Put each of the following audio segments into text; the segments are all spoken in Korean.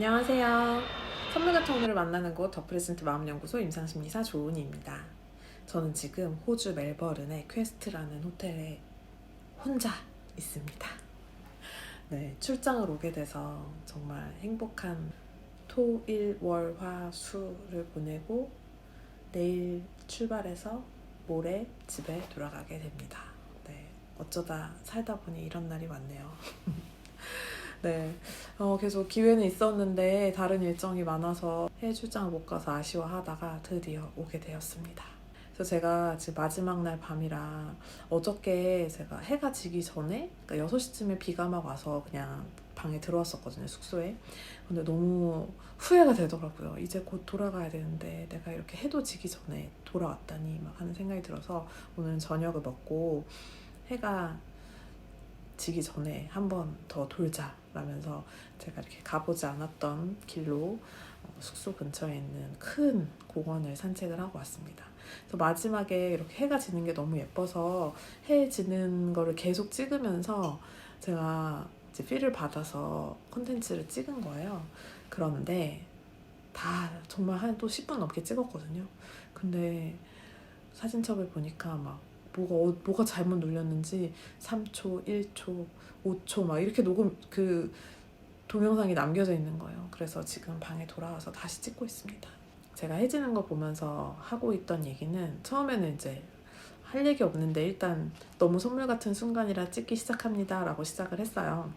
안녕하세요. 선물과 청소를 만나는 곳 더 프레젠트 마음연구소 임상심리사 조은희입니다. 저는 지금 호주 멜버른의 퀘스트라는 호텔에 혼자 있습니다. 네, 출장을 오게 돼서 정말 행복한 토, 일, 월, 화, 수를 보내고 내일 출발해서 모레 집에 돌아가게 됩니다. 네, 어쩌다 살다 보니 이런 날이 왔네요. 네, 계속 기회는 있었는데 다른 일정이 많아서 해외 출장을 못 가서 아쉬워하다가 드디어 오게 되었습니다. 그래서 제가 지금 마지막 날 밤이라 어저께 제가 해가 지기 전에 그러니까 6시쯤에 비가 막 와서 그냥 방에 들어왔었거든요, 숙소에. 근데 너무 후회가 되더라고요. 이제 곧 돌아가야 되는데 내가 이렇게 해도 지기 전에 돌아왔다니 막 하는 생각이 들어서 오늘은 저녁을 먹고 해가 지기 전에 한 번 더 돌자라면서 제가 이렇게 가보지 않았던 길로 숙소 근처에 있는 큰 공원을 산책을 하고 왔습니다. 그래서 마지막에 이렇게 해가 지는 게 너무 예뻐서 해 지는 거를 계속 찍으면서 제가 이제 필을 받아서 콘텐츠를 찍은 거예요. 그런데 다 정말 한 또 10분 넘게 찍었거든요. 근데 사진첩을 보니까 막 뭐가 잘못 눌렸는지 3초, 1초, 5초 막 이렇게 녹음 동영상이 남겨져 있는 거예요. 그래서 지금 방에 돌아와서 다시 찍고 있습니다. 제가 해지는 거 보면서 하고 있던 얘기는 처음에는 이제 할 얘기 없는데 일단 너무 선물 같은 순간이라 찍기 시작합니다 라고 시작을 했어요.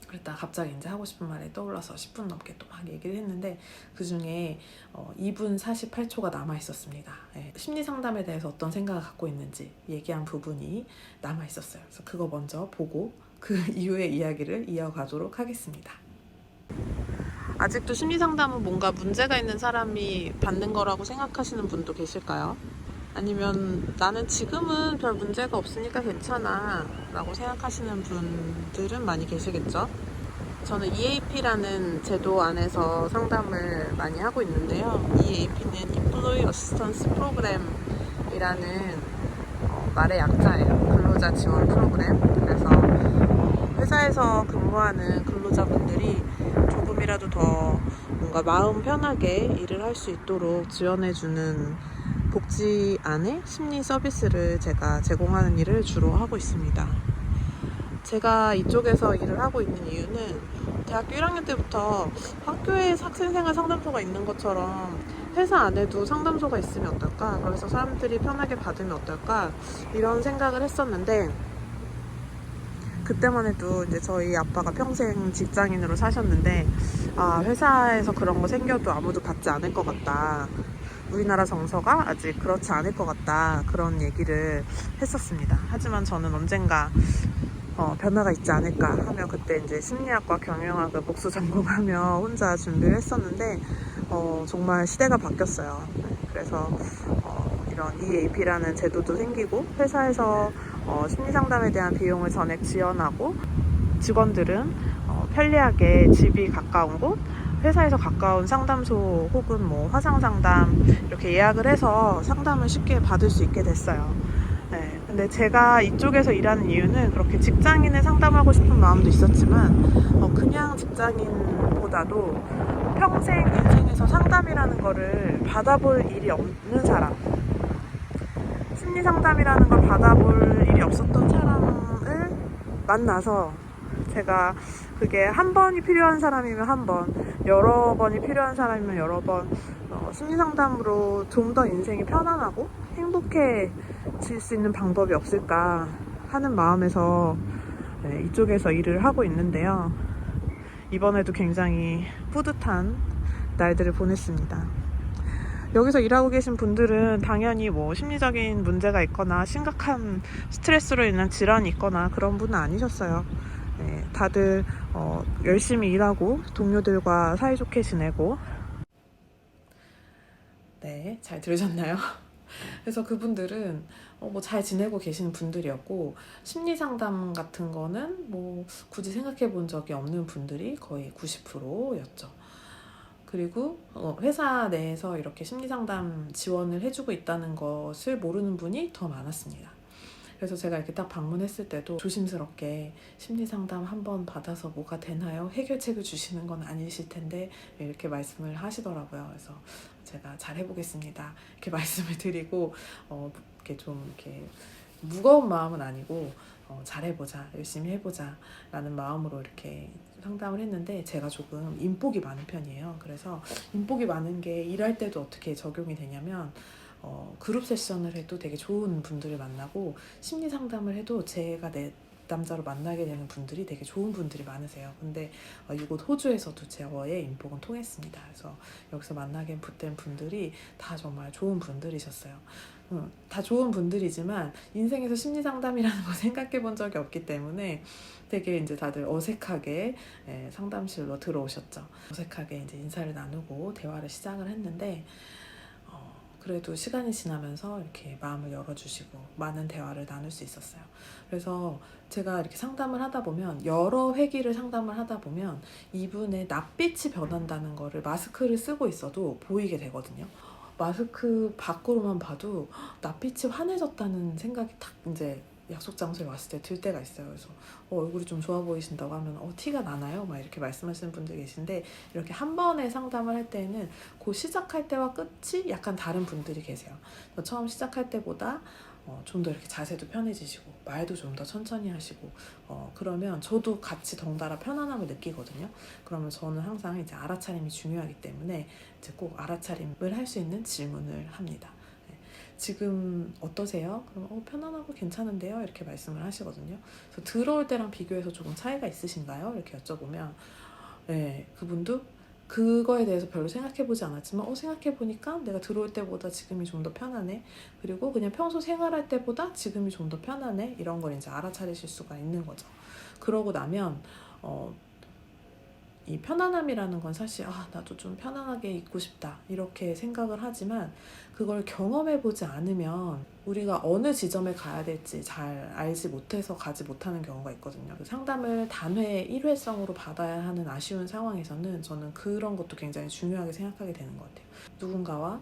그랬다가 갑자기 이제 하고 싶은 말이 떠올라서 10분 넘게 또 막 얘기를 했는데 그 중에 2분 48초가 남아 있었습니다. 네, 심리 상담에 대해서 어떤 생각을 갖고 있는지 얘기한 부분이 남아 있었어요. 그래서 그거 먼저 보고 그 이후의 이야기를 이어가도록 하겠습니다. 아직도 심리 상담은 뭔가 문제가 있는 사람이 받는 거라고 생각하시는 분도 계실까요? 아니면 나는 지금은 별 문제가 없으니까 괜찮아 라고 생각하시는 분들은 많이 계시겠죠? 저는 EAP라는 제도 안에서 상담을 많이 하고 있는데요. EAP는 Employee Assistance Program이라는 말의 약자예요. 근로자 지원 프로그램. 그래서 회사에서 근무하는 근로자분들이 조금이라도 더 뭔가 마음 편하게 일을 할 수 있도록 지원해주는 복지안의 심리 서비스를 제가 제공하는 일을 주로 하고 있습니다. 제가 이쪽에서 일을 하고 있는 이유는 대학교 1학년 때부터 학교에 학생생활 상담소가 있는 것처럼 회사 안에도 상담소가 있으면 어떨까? 그래서 사람들이 편하게 받으면 어떨까? 이런 생각을 했었는데 그때만 해도 이제 저희 아빠가 평생 직장인으로 사셨는데 회사에서 그런 거 생겨도 아무도 받지 않을 것 같다. 우리나라 정서가 아직 그렇지 않을 것 같다. 그런 얘기를 했었습니다. 하지만 저는 언젠가 변화가 있지 않을까 하며 그때 이제 심리학과 경영학을 복수 전공하며 혼자 준비를 했었는데 정말 시대가 바뀌었어요. 그래서 이런 EAP라는 제도도 생기고 회사에서 심리상담에 대한 비용을 전액 지원하고 직원들은 편리하게 집이 가까운 곳 회사에서 가까운 상담소 혹은 뭐 화상상담 이렇게 예약을 해서 상담을 쉽게 받을 수 있게 됐어요. 네, 근데 제가 이쪽에서 일하는 이유는 그렇게 직장인을 상담하고 싶은 마음도 있었지만 그냥 직장인보다도 평생 인생에서 상담이라는 거를 받아볼 일이 없는 사람, 심리 상담이라는 걸 받아볼 일이 없었던 사람을 만나서 제가 그게 한 번이 필요한 사람이면 한 번, 여러 번이 필요한 사람이면 여러 번 심리 상담으로 좀 더 인생이 편안하고 행복해질 수 있는 방법이 없을까 하는 마음에서 이쪽에서 일을 하고 있는데요. 이번에도 굉장히 뿌듯한 날들을 보냈습니다. 여기서 일하고 계신 분들은 당연히 뭐 심리적인 문제가 있거나 심각한 스트레스로 인한 질환이 있거나 그런 분은 아니셨어요. 네, 다들 열심히 일하고 동료들과 사이좋게 지내고 네, 잘 들으셨나요? 그래서 그분들은 뭐 잘 지내고 계시는 분들이었고 심리 상담 같은 거는 뭐 굳이 생각해 본 적이 없는 분들이 거의 90%였죠. 그리고 회사 내에서 이렇게 심리 상담 지원을 해주고 있다는 것을 모르는 분이 더 많았습니다. 그래서 제가 이렇게 딱 방문했을 때도 조심스럽게 심리상담 한번 받아서 뭐가 되나요? 해결책을 주시는 건 아니실 텐데 이렇게 말씀을 하시더라고요. 그래서 제가 잘 해보겠습니다 이렇게 말씀을 드리고 이렇게 좀 이렇게 무거운 마음은 아니고 잘해보자, 열심히 해보자 라는 마음으로 이렇게 상담을 했는데, 제가 조금 인복이 많은 편이에요. 그래서 인복이 많은 게 일할 때도 어떻게 적용이 되냐면 그룹 세션을 해도 되게 좋은 분들을 만나고, 심리 상담을 해도 제가 내 남자로 만나게 되는 분들이 되게 좋은 분들이 많으세요. 근데 이곳 호주에서도 저의 인복은 통했습니다. 그래서 여기서 만나게 된 분들이 다 정말 좋은 분들이셨어요. 다 좋은 분들이지만 인생에서 심리 상담이라는 거 생각해 본 적이 없기 때문에 되게 이제 다들 어색하게 상담실로 들어오셨죠. 어색하게 이제 인사를 나누고 대화를 시작을 했는데, 그래도 시간이 지나면서 이렇게 마음을 열어주시고 많은 대화를 나눌 수 있었어요. 그래서 제가 이렇게 상담을 하다 보면, 여러 회기를 상담을 하다 보면 이분의 낯빛이 변한다는 거를 마스크를 쓰고 있어도 보이게 되거든요. 마스크 밖으로만 봐도 낯빛이 환해졌다는 생각이 딱 이제 약속 장소에 왔을 때 들 때가 있어요. 그래서 얼굴이 좀 좋아 보이신다고 하면 티가 나나요? 막 이렇게 말씀하시는 분들 계신데, 이렇게 한 번에 상담을 할 때는 그 시작할 때와 끝이 약간 다른 분들이 계세요. 처음 시작할 때보다 좀 더 이렇게 자세도 편해지시고 말도 좀 더 천천히 하시고 그러면 저도 같이 덩달아 편안함을 느끼거든요. 그러면 저는 항상 이제 알아차림이 중요하기 때문에 이제 꼭 알아차림을 할 수 있는 질문을 합니다. 지금 어떠세요? 그럼 편안하고 괜찮은데요? 이렇게 말씀을 하시거든요. 그래서 들어올 때랑 비교해서 조금 차이가 있으신가요? 이렇게 여쭤보면 그분도 그거에 대해서 별로 생각해보지 않았지만 생각해보니까 내가 들어올 때보다 지금이 좀 더 편하네, 그리고 그냥 평소 생활할 때보다 지금이 좀 더 편하네, 이런 걸 이제 알아차리실 수가 있는 거죠. 그러고 나면 이 편안함이라는 건 사실 나도 좀 편안하게 있고 싶다 이렇게 생각을 하지만, 그걸 경험해보지 않으면 우리가 어느 지점에 가야 될지 잘 알지 못해서 가지 못하는 경우가 있거든요. 상담을 단회 일회성으로 받아야 하는 아쉬운 상황에서는 저는 그런 것도 굉장히 중요하게 생각하게 되는 것 같아요. 누군가와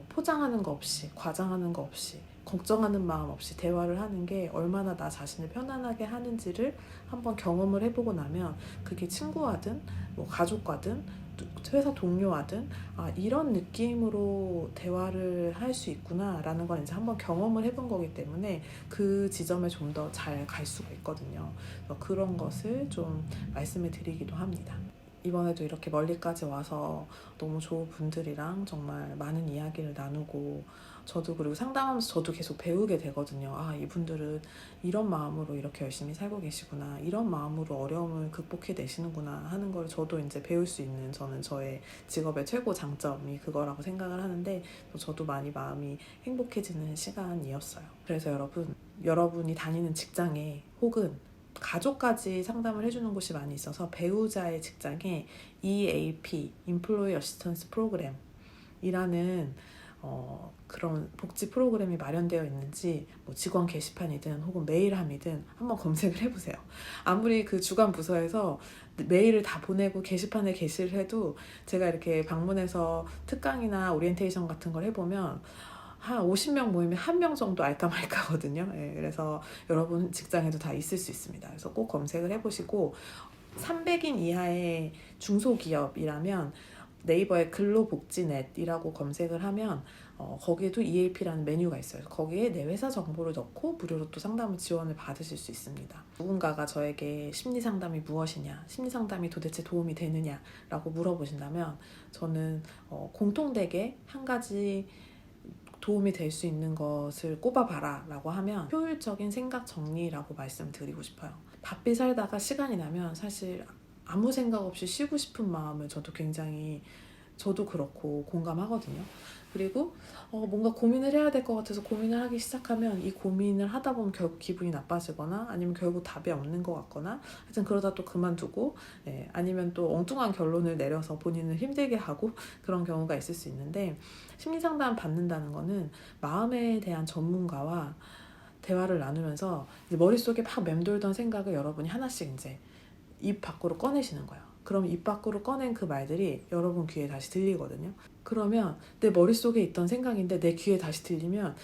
포장하는 거 없이, 과장하는 거 없이, 걱정하는 마음 없이 대화를 하는 게 얼마나 나 자신을 편안하게 하는지를 한번 경험을 해보고 나면, 그게 친구와든 뭐 가족과든 회사 동료와든 이런 느낌으로 대화를 할 수 있구나 라는 걸 이제 한번 경험을 해본 거기 때문에 그 지점에 좀 더 잘 갈 수가 있거든요. 그런 것을 좀 말씀을 드리기도 합니다. 이번에도 이렇게 멀리까지 와서 너무 좋은 분들이랑 정말 많은 이야기를 나누고, 저도 그리고 상담하면서 저도 계속 배우게 되거든요. 이분들은 이런 마음으로 이렇게 열심히 살고 계시구나, 이런 마음으로 어려움을 극복해내시는구나 하는 걸 저도 이제 배울 수 있는, 저는 저의 직업의 최고 장점이 그거라고 생각을 하는데, 저도 많이 마음이 행복해지는 시간이었어요. 그래서 여러분이 다니는 직장에 혹은 가족까지 상담을 해주는 곳이 많이 있어서 배우자의 직장에 EAP, Employee Assistance Program이라는 그런 복지 프로그램이 마련되어 있는지 직원 게시판이든 혹은 메일함이든 한번 검색을 해보세요. 아무리 그 주간 부서에서 메일을 다 보내고 게시판에 게시를 해도 제가 이렇게 방문해서 특강이나 오리엔테이션 같은 걸 해보면 한 50명 모이면 1명 정도 알까 말까거든요. 그래서 여러분 직장에도 다 있을 수 있습니다. 그래서 꼭 검색을 해보시고, 300인 이하의 중소기업이라면 네이버에 근로복지넷이라고 검색을 하면 거기에도 EAP라는 메뉴가 있어요. 거기에 내 회사 정보를 넣고 무료로 또 상담을 지원을 받으실 수 있습니다. 누군가가 저에게 심리상담이 무엇이냐, 심리상담이 도대체 도움이 되느냐라고 물어보신다면, 저는 공통되게 한 가지 도움이 될 수 있는 것을 꼽아봐라 라고 하면 효율적인 생각 정리라고 말씀드리고 싶어요. 바삐 살다가 시간이 나면 사실 아무 생각 없이 쉬고 싶은 마음을 저도 그렇고 공감하거든요. 그리고 뭔가 고민을 해야 될 것 같아서 고민을 하기 시작하면 이 고민을 하다 보면 결국 기분이 나빠지거나, 아니면 결국 답이 없는 것 같거나, 하여튼 그러다 또 그만두고 아니면 또 엉뚱한 결론을 내려서 본인을 힘들게 하고, 그런 경우가 있을 수 있는데, 심리상담 받는다는 거는 마음에 대한 전문가와 대화를 나누면서 이제 머릿속에 막 맴돌던 생각을 여러분이 하나씩 이제 입 밖으로 꺼내시는 거예요. 그럼 입 밖으로 꺼낸 그 말들이 여러분 귀에 다시 들리거든요. 그러면 내 머릿속에 있던 생각인데 내 귀에 다시 들리면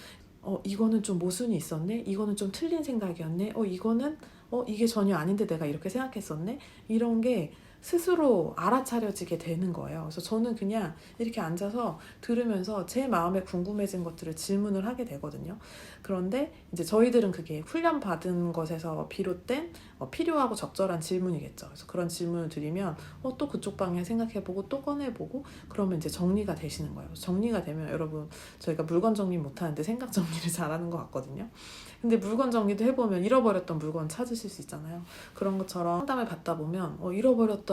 이거는 좀 모순이 있었네, 이거는 좀 틀린 생각이었네, 이거는 이게 전혀 아닌데 내가 이렇게 생각했었네, 이런 게 스스로 알아차려지게 되는 거예요. 그래서 저는 그냥 이렇게 앉아서 들으면서 제 마음에 궁금해진 것들을 질문을 하게 되거든요. 그런데 이제 저희들은 그게 훈련받은 것에서 비롯된 필요하고 적절한 질문이겠죠. 그래서 그런 질문을 드리면 또 그쪽 방향 생각해보고 또 꺼내보고 그러면 이제 정리가 되시는 거예요. 정리가 되면 여러분, 저희가 물건 정리 못하는데 생각 정리를 잘하는 것 같거든요. 근데 물건 정리도 해보면 잃어버렸던 물건 찾으실 수 있잖아요. 그런 것처럼 상담을 받다 보면 잃어버렸던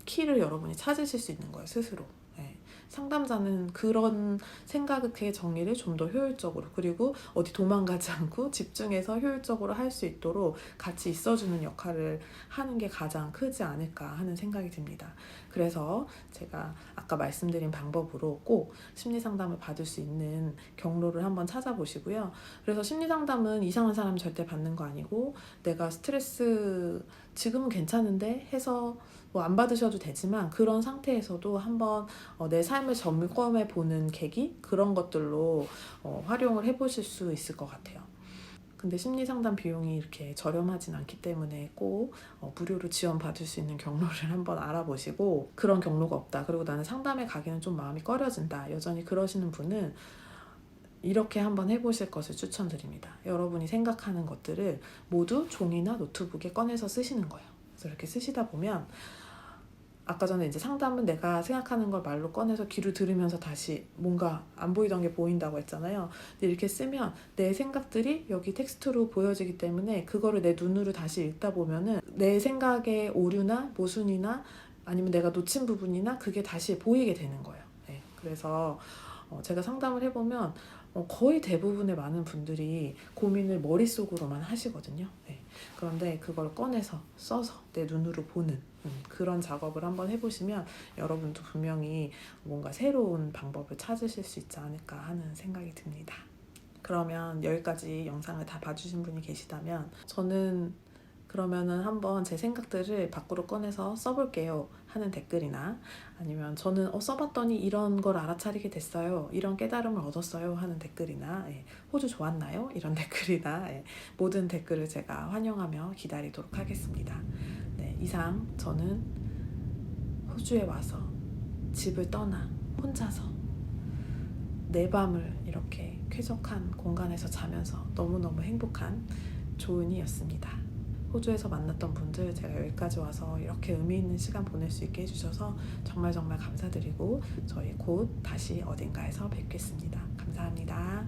키를 여러분이 찾으실 수 있는 거예요, 스스로. 네. 상담자는 그런 생각의 정리를 좀 더 효율적으로, 그리고 어디 도망가지 않고 집중해서 효율적으로 할 수 있도록 같이 있어주는 역할을 하는 게 가장 크지 않을까 하는 생각이 듭니다. 그래서 제가 아까 말씀드린 방법으로 꼭 심리상담을 받을 수 있는 경로를 한번 찾아보시고요. 그래서 심리상담은 이상한 사람 절대 받는 거 아니고, 내가 스트레스 지금은 괜찮은데 해서 안 받으셔도 되지만, 그런 상태에서도 한번 내 삶을 점검해 보는 계기, 그런 것들로 활용을 해보실 수 있을 것 같아요. 근데 심리상담 비용이 이렇게 저렴하진 않기 때문에 꼭 무료로 지원받을 수 있는 경로를 한번 알아보시고, 그런 경로가 없다, 그리고 나는 상담에 가기는 좀 마음이 꺼려진다, 여전히 그러시는 분은 이렇게 한번 해보실 것을 추천드립니다. 여러분이 생각하는 것들을 모두 종이나 노트북에 꺼내서 쓰시는 거예요. 그래서 이렇게 쓰시다 보면, 아까 전에 이제 상담은 내가 생각하는 걸 말로 꺼내서 귀로 들으면서 다시 뭔가 안 보이던 게 보인다고 했잖아요. 근데 이렇게 쓰면 내 생각들이 여기 텍스트로 보여지기 때문에 그거를 내 눈으로 다시 읽다 보면은 내 생각의 오류나 모순이나 아니면 내가 놓친 부분이나 그게 다시 보이게 되는 거예요. 네. 그래서 제가 상담을 해보면 거의 대부분의 많은 분들이 고민을 머릿속으로만 하시거든요. 네. 그런데 그걸 꺼내서 써서 내 눈으로 보는 그런 작업을 한번 해보시면 여러분도 분명히 뭔가 새로운 방법을 찾으실 수 있지 않을까 하는 생각이 듭니다. 그러면 여기까지 영상을 다 봐주신 분이 계시다면, 저는 그러면은 한번 제 생각들을 밖으로 꺼내서 써볼게요 하는 댓글이나, 아니면 저는 써봤더니 이런 걸 알아차리게 됐어요, 이런 깨달음을 얻었어요 하는 댓글이나, 호주 좋았나요? 이런 댓글이나, 모든 댓글을 제가 환영하며 기다리도록 하겠습니다. 네, 이상 저는 호주에 와서 집을 떠나 혼자서 내 밤을 이렇게 쾌적한 공간에서 자면서 너무너무 행복한 조은이었습니다. 호주에서 만났던 분들, 제가 여기까지 와서 이렇게 의미 있는 시간 보낼 수 있게 해주셔서 정말 정말 감사드리고, 저희 곧 다시 어딘가에서 뵙겠습니다. 감사합니다.